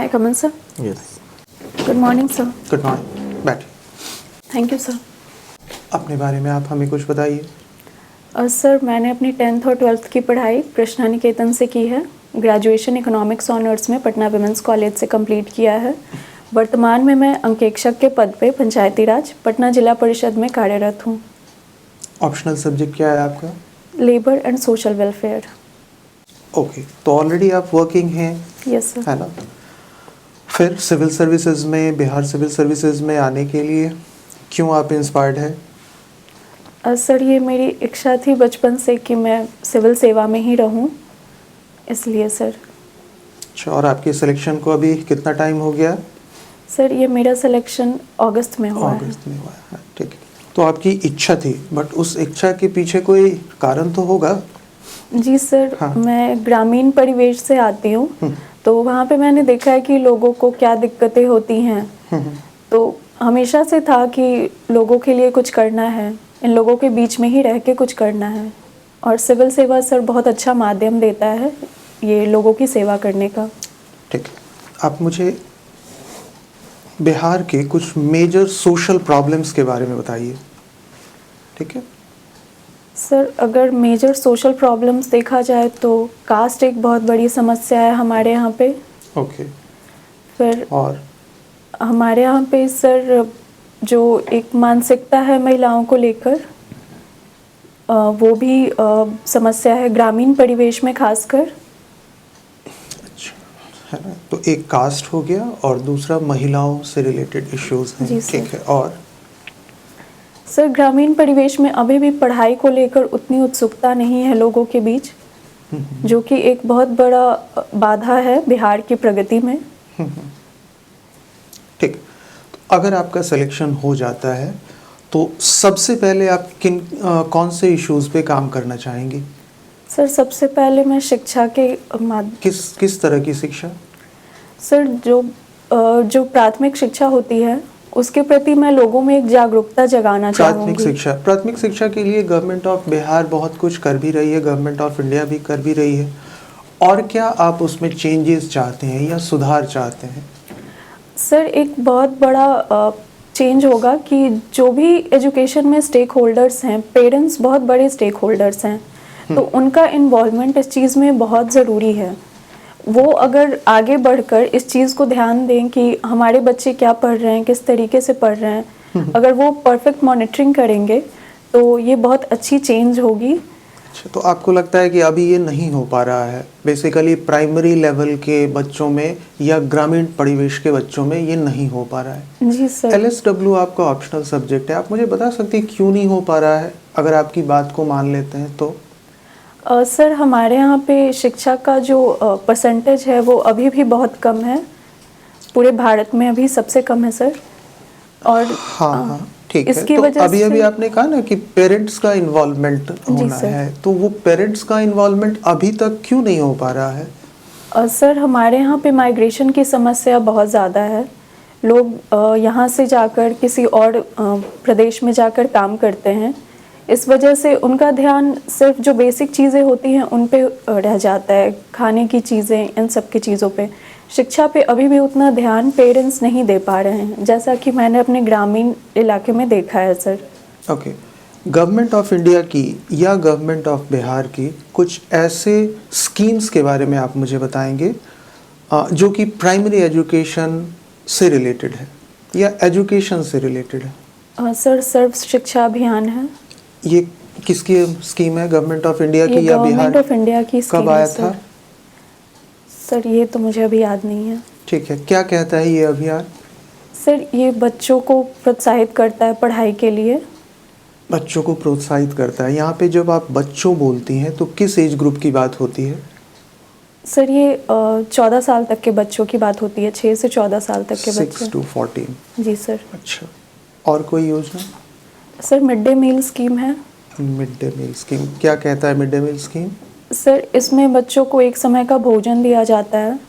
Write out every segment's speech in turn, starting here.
come in, sir? Yes. Good morning, sir. Good morning. बैठिए। Thank you, sir. अपने बारे में आप हमें कुछ बताइए। सर मैंने अपनी 10th और 12th की पढ़ाई कृष्णा निकेतन से की है। ग्रेजुएशन इकोनॉमिक्स ऑनर्स में पटना विमेंस कॉलेज से कंप्लीट किया है। वर्तमान में मैं अंकेक्षक के पद पे पंचायती राज पटना जिला परिषद में कार्यरत हूँ। ऑप्शनल सब्जेक्ट क्या है आपका? Labour and social welfare. Okay, तो ऑलरेडी आप वर्किंग हैं? Yes sir. है ना? फिर सिविल सर्विसेज में, बिहार सिविल सर्विसेज में आने के लिए क्यों आप इंस्पायर्ड हैं? सर ये मेरी इच्छा थी बचपन से कि मैं सिविल सेवा में ही रहूं, इसलिए सर। अच्छा, और आपके सिलेक्शन को अभी कितना टाइम हो गया? सर ये मेरा सिलेक्शन अगस्त में हुआ है। अगस्त में हुआ है, ठीक है। तो आपकी इच्छा थी, बट उस इच्छा के पीछे कोई कारण तो होगा? जी सर। हाँ। मैं ग्रामीण परिवेश से आती हूँ, तो वहाँ पे मैंने देखा है कि लोगों को क्या दिक्कतें होती हैं। तो हमेशा से था कि लोगों के लिए कुछ करना है, इन लोगों के बीच में ही रह के कुछ करना है। और सिविल सेवा सर बहुत अच्छा माध्यम देता है ये लोगों की सेवा करने का। ठीक है, आप मुझे बिहार के कुछ मेजर सोशल प्रॉब्लम्स के बारे में बताइए। ठीक है सर, अगर मेजर सोशल प्रॉब्लम्स देखा जाए तो कास्ट एक बहुत बड़ी समस्या है हमारे यहाँ पे। ओके। फिर और हमारे यहाँ पे सर जो एक मानसिकता है महिलाओं को लेकर, वो भी समस्या है ग्रामीण परिवेश में खासकर। अच्छा, है ना? तो एक कास्ट हो गया और दूसरा महिलाओं से रिलेटेड इश्यूज हैं। जी सर। ठीक है, और सर ग्रामीण परिवेश में अभी भी पढ़ाई को लेकर उतनी उत्सुकता नहीं है लोगों के बीच, जो कि एक बहुत बड़ा बाधा है बिहार की प्रगति में। ठीक। तो अगर आपका सिलेक्शन हो जाता है तो सबसे पहले आप कौन से इश्यूज पे काम करना चाहेंगी? सर सबसे पहले मैं शिक्षा के किस तरह की शिक्षा? सर जो प्राथमिक शिक्षा होती है उसके प्रति मैं लोगों में एक जागरूकता जगाना चाहूँगी। प्राथमिक शिक्षा के लिए गवर्नमेंट ऑफ बिहार बहुत कुछ कर भी रही है, गवर्नमेंट ऑफ इंडिया भी कर भी रही है। और क्या आप उसमें चेंजेस चाहते हैं या सुधार चाहते हैं? सर एक बहुत बड़ा चेंज होगा कि जो भी एजुकेशन में स्टेक होल्डर्स हैं, पेरेंट्स बहुत बड़े स्टेक होल्डर्स हैं, तो उनका इन्वॉल्वमेंट इस चीज़ में बहुत ज़रूरी है। वो अगर आगे बढ़कर इस चीज़ को ध्यान दें कि हमारे बच्चे क्या पढ़ रहे हैं, किस तरीके से पढ़ रहे हैं, अगर वो परफेक्ट मॉनिटरिंग करेंगे तो ये बहुत अच्छी चेंज होगी। अच्छा, तो आपको लगता है कि अभी ये नहीं हो पा रहा है बेसिकली प्राइमरी लेवल के बच्चों में या ग्रामीण परिवेश के बच्चों में ये नहीं हो पा रहा है? जी सर। LSW आपका ऑप्शनल सब्जेक्ट है, आप मुझे बता सकते हैं क्यों नहीं हो पा रहा है अगर आपकी बात को मान लेते हैं तो? सर हमारे यहाँ पे शिक्षा का जो परसेंटेज है वो अभी भी बहुत कम है, पूरे भारत में अभी सबसे कम है सर। और हाँ, ठीक है। इसकी तो वजह अभी से आपने कहा ना कि पेरेंट्स का इन्वॉल्वमेंट होना है, तो वो पेरेंट्स का इन्वॉल्वमेंट अभी तक क्यों नहीं हो पा रहा है? सर हमारे यहाँ पे माइग्रेशन की समस्या बहुत ज़्यादा है। लोग यहाँ से जाकर किसी और प्रदेश में जाकर काम करते हैं, इस वजह से उनका ध्यान सिर्फ जो बेसिक चीज़ें होती हैं उन पे रह जाता है, खाने की चीज़ें, इन सब की चीज़ों पे। शिक्षा पे अभी भी उतना ध्यान पेरेंट्स नहीं दे पा रहे हैं, जैसा कि मैंने अपने ग्रामीण इलाके में देखा है sir. Okay, government of India की या गवर्नमेंट ऑफ बिहार की कुछ ऐसे स्कीम्स के बारे में आप मुझे बताएंगे जो कि प्राइमरी एजुकेशन से रिलेटेड है या एजुकेशन से रिलेटेड है? सर सर्व शिक्षा अभियान है। ये किसकी स्कीम है, गवर्नमेंट ऑफ इंडिया की या बिहार? गवर्नमेंट ऑफ इंडिया की स्कीम। कब आया था? सर ये तो मुझे अभी याद नहीं है। ठीक है, क्या कहता है ये अभियान? सर ये बच्चों को प्रोत्साहित करता है पढ़ाई के लिए। बच्चों को प्रोत्साहित करता है। यहाँ पे जब आप बच्चों बोलती हैं तो किस एज ग्रुप की बात होती है? सर ये 14 साल तक के बच्चों की बात होती है, 6 से 14 साल तक के बच्चे। 6 to 14। Ji sir. अच्छा, और कोई योजना? Sir mid day meal scheme है। मिड डे मील स्कीम क्या कहता है? Mid day meal scheme sir इसमें बच्चों को एक समय का भोजन दिया जाता है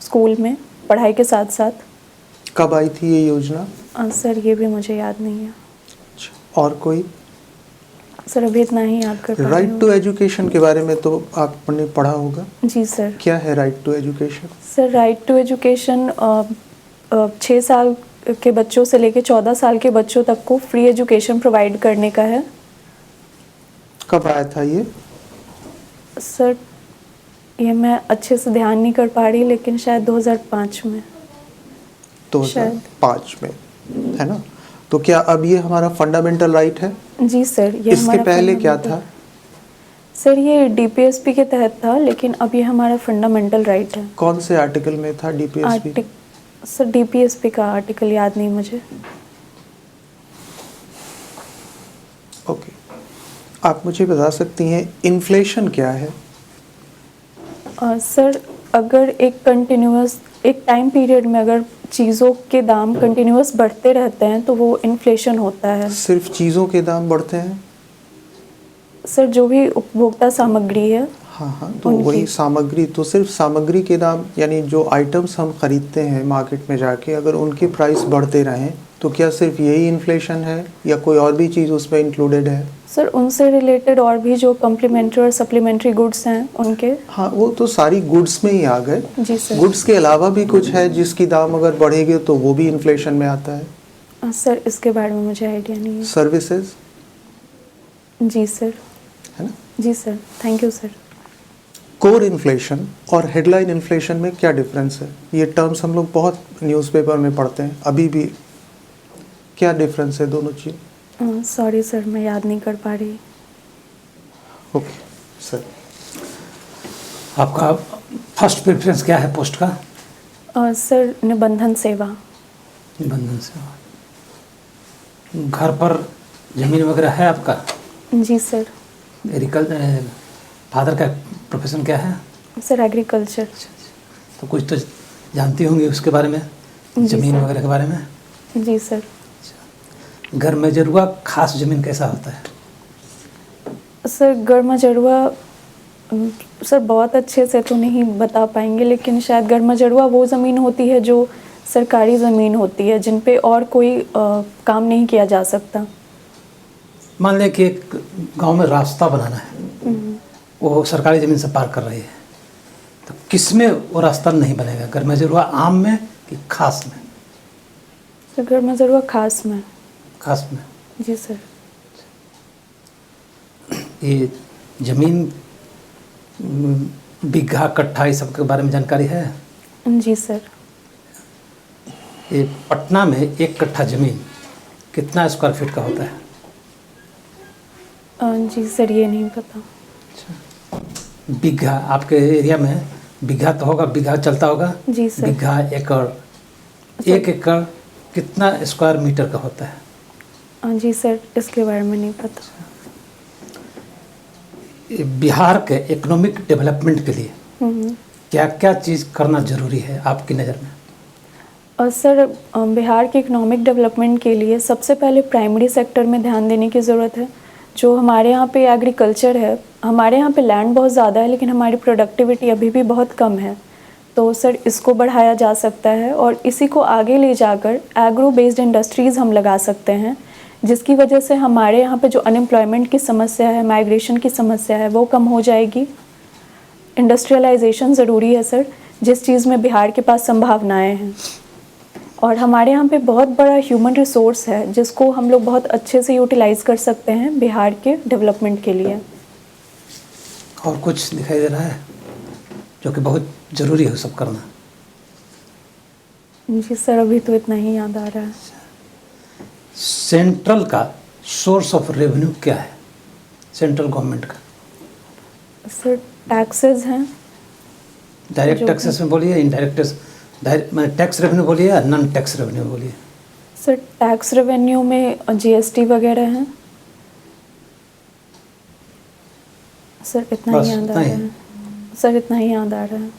स्कूल में पढ़ाई के साथ साथ। कब आई थी ये योजना? सर ये भी मुझे याद नहीं है। अच्छा, और कोई? सर अभी इतना ही याद कर पा रही राइट हूँ। टू एजुकेशन के बारे में तो आपने पढ़ा होगा, जी सर। क्या है right to education? Sir right to education 6 साल के बच्चों से लेकर 14 साल के बच्चों तक को फ्री एजुकेशन प्रोवाइड करने का है। कब आया था ये? सर ये मैं अच्छे से ध्यान नहीं कर पा रही, लेकिन शायद 2005 में। 2005 में, है ना? तो क्या अब ये हमारा फंडामेंटल राइट है? जी सर, ये इसके हमारा पहले क्या fundamental- था? सर ये डीपीएसपी के तहत था, लेकिन अब ये हमारा फंडामेंटल राइट है। कौन से आर्टिकल में था डीपीएसपी? सर डीपीएसपी का आर्टिकल याद नहीं मुझे। ओके, आप मुझे बता सकती हैं इन्फ्लेशन क्या है? सर अगर एक टाइम पीरियड में अगर चीज़ों के दाम कंटिन्यूअस बढ़ते रहते हैं तो वो इन्फ्लेशन होता है। सिर्फ चीज़ों के दाम बढ़ते हैं? सर जो भी उपभोक्ता सामग्री है, हाँ हाँ, तो उनकी- वही सामग्री, तो सिर्फ सामग्री के दाम, यानी जो आइटम्स हम खरीदते हैं मार्केट में जाके, अगर उनके प्राइस बढ़ते रहें तो क्या सिर्फ यही इन्फ्लेशन है या कोई और भी चीज़ उसमें इंक्लूडेड है? सर उनसे रिलेटेड और भी जो कम्प्लीमेंट्री और सप्लीमेंट्री गुड्स हैं उनके। हाँ, वो तो सारी गुड्स में ही आ गए। जी सर। गुड्स के अलावा भी कुछ है जिसकी दाम अगर बढ़ेगी तो वो भी इन्फ्लेशन में आता है? सर इसके बारे में मुझे आइडिया नहीं है। सर्विसेज, जी सर। है ना? जी sir, thank you sir. Core inflation और हेडलाइन इन्फ्लेशन में क्या डिफरेंस है? ये टर्म्स हम लोग बहुत न्यूज़पेपर में पढ़ते हैं, अभी भी क्या डिफरेंस है दोनों चीज़? सॉरी सर, मैं याद नहीं कर पा रही। Okay sir. आपका फर्स्ट प्रेफरेंस क्या है पोस्ट का? सर निबंधन सेवा। निबंधन सेवा। घर पर जमीन वगैरह है आपका? जी सर। फादर का प्रोफेशन क्या है? Sir agriculture. तो कुछ तो जानती होंगी उसके बारे में, जी जमीन सर। वगैरह के बारे में। जी सर। घर में जरूर खास जमीन कैसा होता है? सर गर्मा जड़ुआ सर बहुत अच्छे से तो नहीं बता पाएंगे, लेकिन शायद गर्मा जड़ुआ वो ज़मीन होती है जो सरकारी ज़मीन होती है, जिन पे और कोई काम नहीं किया जा सकता। मान लें कि एक गांव में रास्ता बनाना है, वो सरकारी ज़मीन से पार कर रही है, तो किस में वो रास्ता नहीं बनेगा? घर में जरूर आम में कि खास में? सर गर्मा जड़ुआ खास में। खास में। जी सर। ये जमीन बीघा कट्ठा ये सब के बारे में जानकारी है? जी सर। ये पटना में 1 कट्ठा जमीन कितना स्क्वायर फीट का होता है? जी सर ये नहीं पता। बीघा आपके एरिया में बीघा तो होगा, बीघा चलता होगा? जी सर। बीघा, एकड़, 1 एकड़ कितना स्क्वायर मीटर का होता है? जी सर इसके बारे में नहीं पता। ये बिहार के इकोनॉमिक डेवलपमेंट के लिए क्या क्या चीज़ करना जरूरी है आपकी नज़र में? सर बिहार के इकोनॉमिक डेवलपमेंट के लिए सबसे पहले प्राइमरी सेक्टर में ध्यान देने की ज़रूरत है। जो हमारे यहाँ पे एग्रीकल्चर है, हमारे यहाँ पे लैंड बहुत ज़्यादा है, लेकिन हमारी प्रोडक्टिविटी अभी भी बहुत कम है। तो सर इसको बढ़ाया जा सकता है और इसी को आगे ले जाकर एग्रो बेस्ड इंडस्ट्रीज़ हम लगा सकते हैं, जिसकी वजह से हमारे यहाँ पे जो अनएम्प्लॉयमेंट की समस्या है, माइग्रेशन की समस्या है, वो कम हो जाएगी। इंडस्ट्रियलाइजेशन ज़रूरी है सर, जिस चीज़ में बिहार के पास संभावनाएं हैं, और हमारे यहाँ पे बहुत बड़ा ह्यूमन रिसोर्स है जिसको हम लोग बहुत अच्छे से यूटिलाइज़ कर सकते हैं बिहार के डेवलपमेंट के लिए। और कुछ दिखाई दे रहा है जो कि बहुत ज़रूरी है सब करना? जी सर अभी तो इतना ही याद आ रहा है। सेंट्रल का सोर्स ऑफ रेवेन्यू क्या है, सेंट्रल गवर्नमेंट का? सर टैक्सेस हैं। डायरेक्ट जो टैक्सेस में बोलिए, इनडायरेक्ट टैक्स, मैंने टैक्स रेवेन्यू बोलिए या नॉन टैक्स रेवेन्यू बोलिए? सर टैक्स रेवेन्यू में जीएसटी वगैरह हैं। सर इतना बस ही याद इतना आ ही? रहा है। सर इतना ही याद आ रहा है।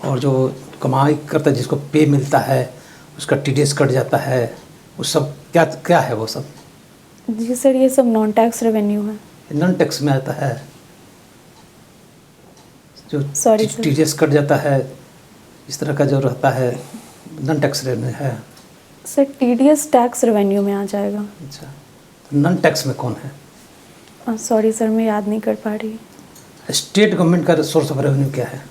और जो कमाई करता है, जिसको पे मिलता है, उसका टीडीएस कट जाता है, वो सब क्या क्या है वो सब? जी सर ये सब नॉन टैक्स रेवेन्यू है। नॉन टैक्स में आता है। जो Sorry, sir. टीडीएस कट जाता है, इस तरह का जो रहता है, नॉन टैक्स रेवेन्यू है। सर टीडीएस टैक्स रेवेन्यू में आ जाएगा। अच्छा, तो नॉन टैक्स में कौन है? सॉरी सर, मैं याद नहीं कर पा रही। स्टेट गवर्नमेंट का सोर्स ऑफ रेवेन्यू क्या है?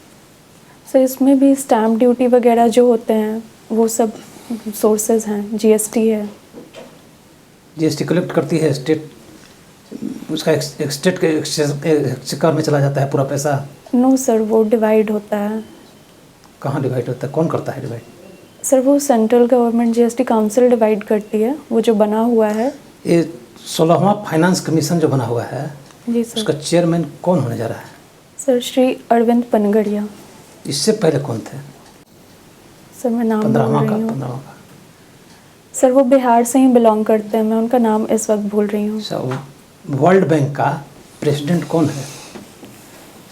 सर इसमें भी स्टैम्प ड्यूटी वगैरह जो होते हैं वो सब सोर्सेज हैं, जीएसटी है। जीएसटी कलेक्ट करती है स्टेट, उसका एक स्टेट के एक्सचेकर में चला जाता है पूरा पैसा? नो सर, वो डिवाइड होता है। कहाँ डिवाइड होता है, कौन करता है डिवाइड? सर वो central government GST council divide करती है, वो जो बना हुआ है। ये 16वां फाइनेंस कमीशन जो बना हुआ है, जी सर। उसका चेयरमैन कौन होने जा रहा है? सर श्री अरविंद पनगड़िया। इससे पहले कौन थे? सर मैं नाम बोल 15वां रही हूँ। 15वां का। सर वो बिहार से ही बिलोंग करते हैं, मैं उनका नाम इस वक्त भूल रही हूँ। अच्छा, वर्ल्ड बैंक का प्रेसिडेंट कौन है?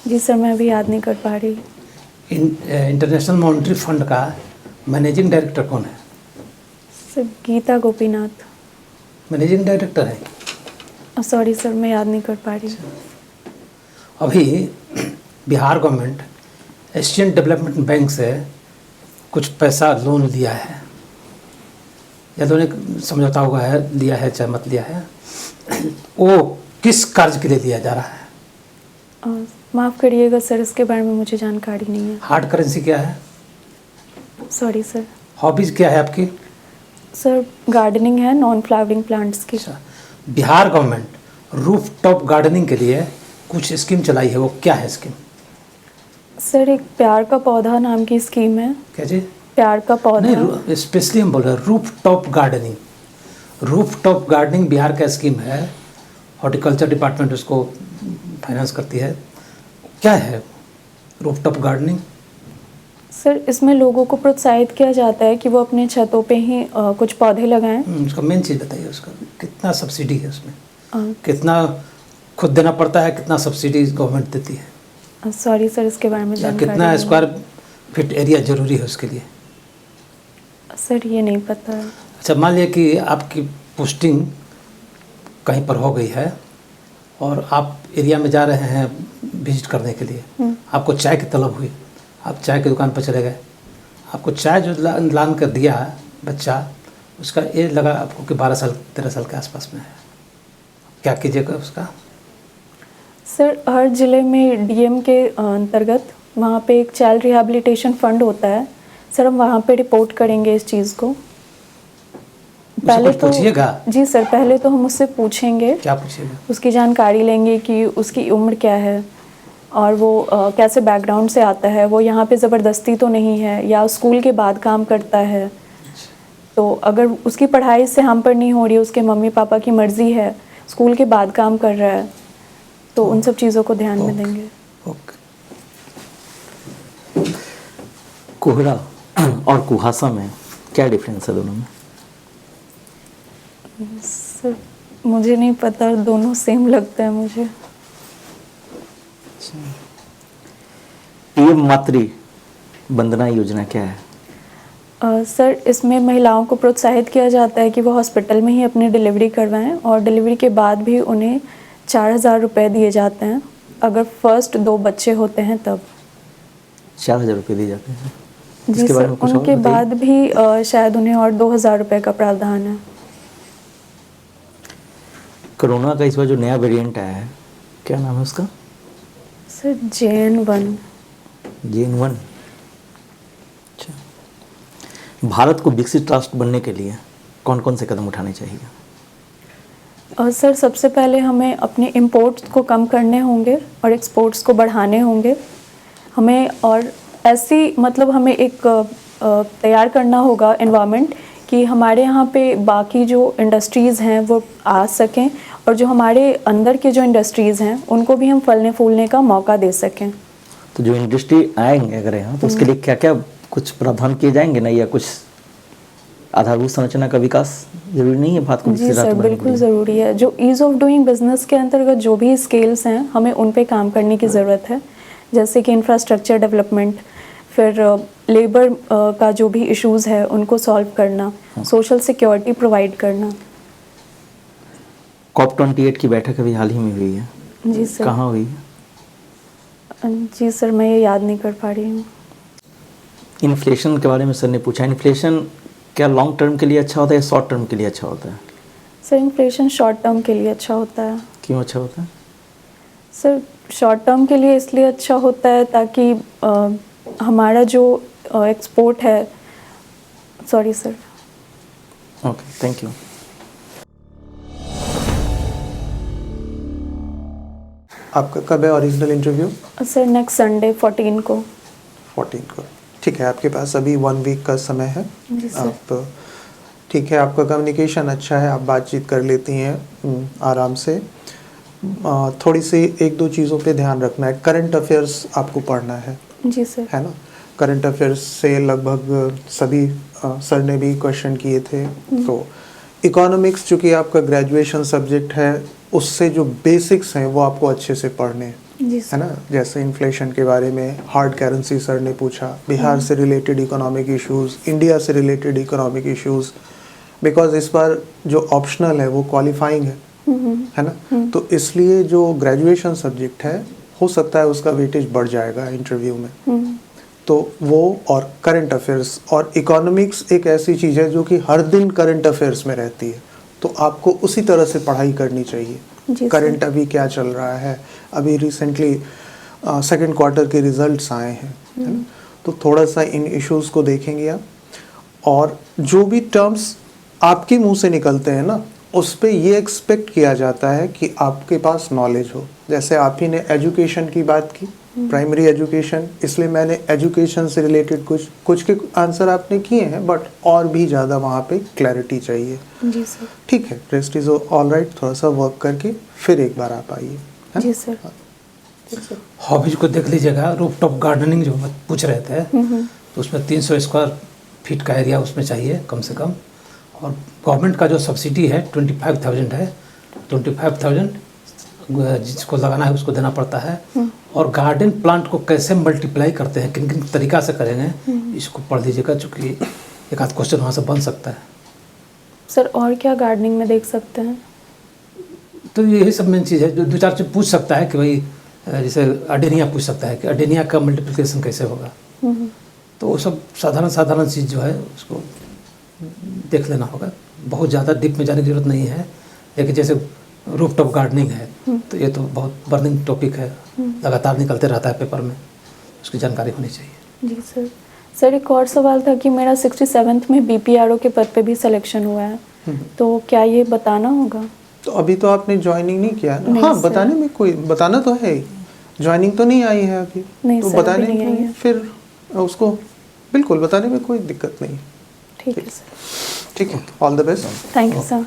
जी सर, मैं अभी याद नहीं कर पा रही। इंटरनेशनल मॉनेटरी फंड का मैनेजिंग डायरेक्टर कौन है? Sir Gita Gopinath. Managing director है। सॉरी सर, मैं याद नहीं कर पा रही। अभी Bihar government Asian development bank से कुछ पैसा लोन लिया है, या लोन एक समझौता हुआ है, लिया है चाहे मत लिया है, वो किस कार्य के लिए लिया जा रहा है? माफ़ करिएगा सर, इसके बारे में मुझे जानकारी नहीं है। हार्ड करेंसी क्या है? Sorry sir. हॉबीज़ क्या है आपकी? सर गार्डनिंग है, नॉन फ्लावरिंग प्लांट्स की। अच्छा, Bihar government roof top gardening के लिए कुछ स्कीम चलाई है, वो क्या है स्कीम? सर एक प्यार का पौधा नाम की स्कीम है। क्या जी? प्यार का पौधा। नहीं, स्पेशली हम बोल रहे हैं roof top gardening. Roof top gardening Bihar का स्कीम है, हॉर्टिकल्चर डिपार्टमेंट उसको फाइनेंस करती है। क्या है रूफ टॉप गार्डनिंग? सर इसमें लोगों को प्रोत्साहित किया जाता है कि वो अपने छतों पे ही कुछ पौधे लगाएं। उसका मेन चीज़ बताइए, उसका कितना सब्सिडी है उसमें? अ, कितना खुद देना पड़ता है, कितना सब्सिडी गवर्नमेंट देती है? सॉरी सर, इसके बारे में या जानकारी कितना नहीं। स्क्वायर फीट एरिया जरूरी है उसके लिए? सर ये नहीं पता है। अच्छा, मान लिया कि आपकी पोस्टिंग कहीं पर हो गई है और आप एरिया में जा रहे हैं विजिट करने के लिए, आपको चाय की तलब हुई, आप चाय की दुकान पर चले गए, आपको चाय जो लान कर दिया बच्चा, उसका एज लगा आपको कि 12 साल 13 साल के आसपास में है, क्या कीजिएगा उसका? सर हर ज़िले में डीएम के अंतर्गत वहाँ पे एक चाइल्ड रिहैबिलिटेशन फंड होता है। सर हम वहाँ पे रिपोर्ट करेंगे इस चीज़ को। पहले तो पूछिएगा। जी सर, पहले तो हम उससे पूछेंगे। क्या पूछिएगा? उसकी जानकारी लेंगे कि उसकी उम्र क्या है और वो कैसे बैकग्राउंड से आता है, वो यहाँ पे ज़बरदस्ती तो नहीं है या स्कूल के बाद काम करता है। तो अगर उसकी पढ़ाई से हम पर नहीं हो रही, उसके मम्मी पापा की मर्ज़ी है, स्कूल के बाद काम कर रहा है, तो उन सब चीज़ों को ध्यान में देंगे। ओके। कोहरा और कुहासा में क्या डिफरेंस है दोनों में? सर मुझे नहीं पता, दोनों सेम लगता है मुझे। पीएम मातृ वंदना योजना क्या है? सर इसमें महिलाओं को प्रोत्साहित किया जाता है कि वो हॉस्पिटल में ही अपनी डिलीवरी करवाएं और डिलीवरी के बाद भी उन्हें 4,000 रुपये दिए जाते हैं, अगर फर्स्ट 2 बच्चे होते हैं तब। 4,000 रुपये दिए जाते हैं? जी सर, उनके बाद भी शायद उन्हें और 2,000 रुपये का प्रावधान है। कोरोना का इस बार जो नया वेरिएंट आया है, क्या नाम है उसका? Sir JN1। JN1। अच्छा, भारत को विकसित राष्ट्र बनने के लिए कौन कौन से कदम उठाने चाहिए? सर सबसे पहले हमें अपने इंपोर्ट्स को कम करने होंगे और एक्सपोर्ट्स को बढ़ाने होंगे हमें, और ऐसी मतलब हमें एक तैयार करना होगा एनवायरनमेंट कि हमारे यहाँ पे बाकी जो इंडस्ट्रीज़ हैं वो आ सकें और जो हमारे अंदर के जो इंडस्ट्रीज़ हैं उनको भी हम फलने फूलने का मौका दे सकें। तो जो इंडस्ट्री आएंगे अगर यहाँ, तो उसके लिए क्या क्या कुछ प्रावधान किए जाएंगे ना, या कुछ आधारभूत संरचना का विकास जरूरी नहीं है भारत को? जी सर, बिल्कुल ज़रूरी है। जो ईज़ ऑफ डूइंग बिजनेस के अंतर्गत जो भी स्केल्स हैं हमें उन पे काम करने की ज़रूरत है, जैसे कि इंफ्रास्ट्रक्चर डेवलपमेंट, फिर लेबर का जो भी इश्यूज़ है उनको सॉल्व करना, सोशल सिक्योरिटी प्रोवाइड करना। COP28 की बैठक अभी हाल ही में हुई है। जी सर। कहाँ हुई है? जी सर, मैं ये याद नहीं कर पा रही हूँ। इन्फ्लेशन के बारे में सर ने पूछा, इन्फ्लेशन क्या लॉन्ग टर्म के लिए अच्छा होता है या शॉर्ट टर्म के लिए अच्छा होता है? सर इन्फ्लेशन शॉर्ट टर्म के लिए अच्छा होता है। क्यों अच्छा होता है? सर शॉर्ट टर्म के लिए इसलिए अच्छा होता है ताकि हमारा जो एक्सपोर्ट है, sorry sir. Okay, thank you. आपका कब है original interview? Sir next Sunday 14 को। 14 को, ठीक है। आपके पास अभी 1 वीक का समय है। जी सर। आप ठीक है, आपका कम्युनिकेशन अच्छा है, आप बातचीत कर लेती हैं आराम से। थोड़ी सी 1-2 चीज़ों पे ध्यान रखना है। करंट अफेयर्स आपको पढ़ना है जी सर। है ना? करंट अफेयर्स से लगभग सभी सर ने भी क्वेश्चन किए थे। तो इकोनॉमिक्स चूँकि आपका ग्रेजुएशन सब्जेक्ट है, उससे जो बेसिक्स हैं वो आपको अच्छे से पढ़ने हैं, जी है सर। ना? जैसे इन्फ्लेशन के बारे में, हार्ड करेंसी सर ने पूछा, बिहार से रिलेटेड इकोनॉमिक इश्यूज़, इंडिया से रिलेटेड इकोनॉमिक इश्यूज़, बिकॉज इस बार जो ऑप्शनल है वो क्वालिफाइंग है ना? तो इसलिए जो ग्रेजुएशन सब्जेक्ट है, हो सकता है उसका वेटेज बढ़ जाएगा इंटरव्यू में। तो वो और करंट अफेयर्स और इकोनॉमिक्स एक ऐसी चीज़ है जो कि हर दिन करंट अफेयर्स में रहती है, तो आपको उसी तरह से पढ़ाई करनी चाहिए। जी सर। करंट अभी क्या चल रहा है, अभी रिसेंटली सेकंड क्वार्टर के रिजल्ट्स आए हैं, है ना? तो थोड़ा सा इन इश्यूज़ को देखेंगे आप, और जो भी टर्म्स आपके मुंह से निकलते हैं ना, उस पे ये एक्सपेक्ट किया जाता है कि आपके पास नॉलेज हो। जैसे आप ही ने एजुकेशन की बात की, प्राइमरी एजुकेशन, इसलिए मैंने एजुकेशन से रिलेटेड कुछ के आंसर आपने किए हैं, बट और भी ज़्यादा वहाँ पे क्लैरिटी चाहिए। जी सर। ठीक है, रेस्ट इज़ ऑल राइट। थोड़ा सा वर्क करके फिर एक बार आप आइए, है? जी सर। हॉबीज को देख लीजिएगा। रूफटॉप गार्डनिंग जो पूछ रहे थे, तो उसमें 300 स्क्वायर फीट का एरिया उसमें चाहिए कम से कम। और गवर्नमेंट का जो सब्सिडी है 25,000 है, 25,000 जिसको लगाना है उसको देना पड़ता है। और गार्डन प्लांट को कैसे मल्टीप्लाई करते हैं, किन किन तरीका से करेंगे, इसको पढ़ लीजिएगा, चूँकि एक आध क्वेश्चन वहाँ से बन सकता है। सर और क्या गार्डनिंग में देख सकते हैं? तो यही सब मेन चीज़ है। जो 2-4 चीज़ पूछ सकता है कि भाई जैसे अडेनिया पूछ सकता है कि अडेनिया का मल्टीप्लिकेशन कैसे होगा। तो वो सब साधारण चीज़ जो है उसको देख लेना होगा। बहुत ज़्यादा डीप में जाने की जरूरत नहीं है। लेकिन जैसे रूफटॉप गार्डनिंग है, तो ये तो बहुत बर्निंग टॉपिक है, लगातार निकलते रहता है पेपर में, उसकी जानकारी होनी चाहिए। जी सर। सर एक और सवाल था कि मेरा 67th में BPRO के पद पे भी सिलेक्शन हुआ है, तो क्या ये बताना होगा? तो अभी तो आपने ज्वाइनिंग नहीं किया ना? नहीं हाँ, सर। बताने में कोई, बताना तो है ही, ज्वाइनिंग तो नहीं आई है अभी, नहीं तो सर, अभी बताने नहीं आई में है। फिर उसको बिल्कुल बताने में कोई दिक्कत नहीं। ठीक है सर। ठीक है, all the best. Thank you sir.